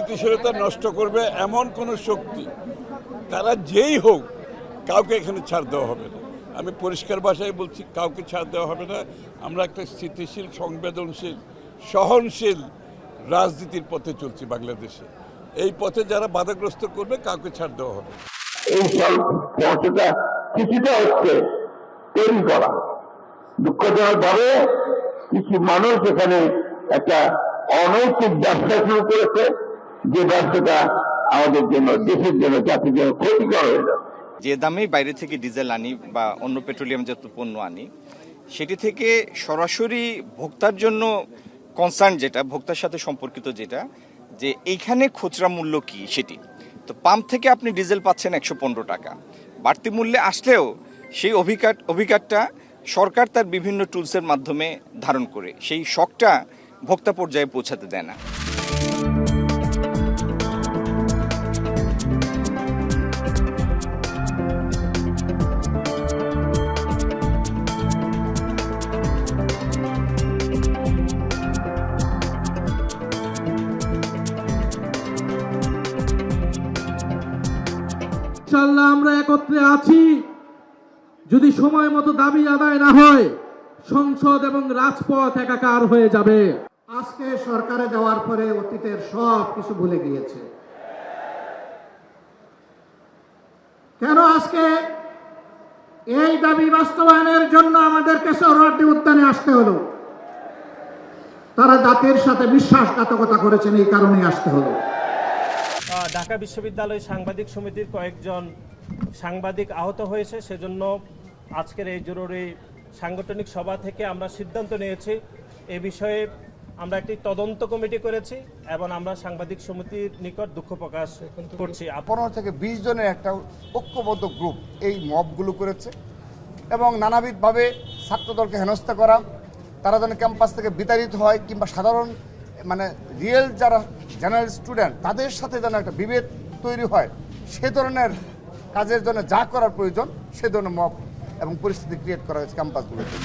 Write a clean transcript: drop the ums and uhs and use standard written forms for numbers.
স্থিতিশীলতা নষ্ট করবে এমন কোনো শক্তি, তারা যেই হোক, কাউকে এখানে ছাড় দেওয়া হবে না। আমি পরিষ্কার ভাষায় বলছি, কাউকে ছাড় দেওয়া হবে না। আমরা একটা স্থিতিশীল, সংবেদনশীল, সহনশীল রাজনীতির পথে চলছি বাংলাদেশে। এই পথে যারা বাধাগ্রস্ত করবে, কাউকে ছাড় দেওয়া হবে। এই সমস্যাটা কিছুটা হচ্ছে তৈরি করা। দুঃখজনকভাবে কিছু মানুষ এখানে একটা অনৈতিক ব্যবসা শুরু করেছে, যে ব্যবসাটা আমাদের জন্য, দেশের জন্য, জাতির জন্য ক্ষতিকর হয়ে যাবে। যে দামেই বাইরে থেকে ডিজেল আনি বা অন্য পেট্রোলিয়ামজাত পণ্য আনি, সেটি থেকে সরাসরি ভোক্তার জন্য কনসার্ন যেটা, ভোক্তার সাথে সম্পর্কিত যেটা, যে এইখানে খুচরা মূল্য কি সেটি। তো পাম্প থেকে আপনি ডিজেল পাচ্ছেন 115 টাকা, বাড়তি মূল্যে আসলেও সেই অভিঘাতটা সরকার তার বিভিন্ন টুলসের মাধ্যমে ধারণ করে সেই শকটা ভোক্তা পর্যায়ে পৌঁছাতে দেয় না। ইনশাআল্লাহ আমরা একত্রে আছি। যদি সময় মতো দাবি আদায় না হয়, সংসদ এবং রাজপথ একাকার হয়ে যাবে। আজকে সরকারে যাওয়ার পরে অতীতের সব কিছু ভুলে গিয়েছে। কেন আজকে এই দাবি বাস্তবায়নের জন্য আমাদেরকে সোহরাওয়ার্দী উদ্যানে আসতে হলো? তারা জাতির সাথে বিশ্বাসঘাতকতা করেছেন, এই কারণেই আসতে হলো। ঢাকা বিশ্ববিদ্যালয় সাংবাদিক সমিতির কয়েকজন সাংবাদিক আহত হয়েছে, সেজন্য আজকের এই জরুরি সাংগঠনিক সভা থেকে আমরা সিদ্ধান্ত নিয়েছি এ বিষয়ে আমরা একটি তদন্ত কমিটি করেছি এবং আমরা সাংবাদিক সমিতির নিকট দুঃখ প্রকাশ করছি। 15 থেকে 20 জনের একটা ঐক্যবদ্ধ গ্রুপ এই মবগুলো করেছে এবং নানাবিধভাবে ছাত্রদলকে হেনস্থা করা, তারা যেন ক্যাম্পাস থেকে বিতাড়িত হয় কিংবা সাধারণ রিয়েল যারা জেনারেল স্টুডেন্ট তাদের সাথে যেন একটা বিভেদ তৈরি হয়, সে ধরনের কাজের জন্য যা করার প্রয়োজন সে ধরনের মব এবং পরিস্থিতি ক্রিয়েট করা হয়েছে ক্যাম্পাসগুলোতে।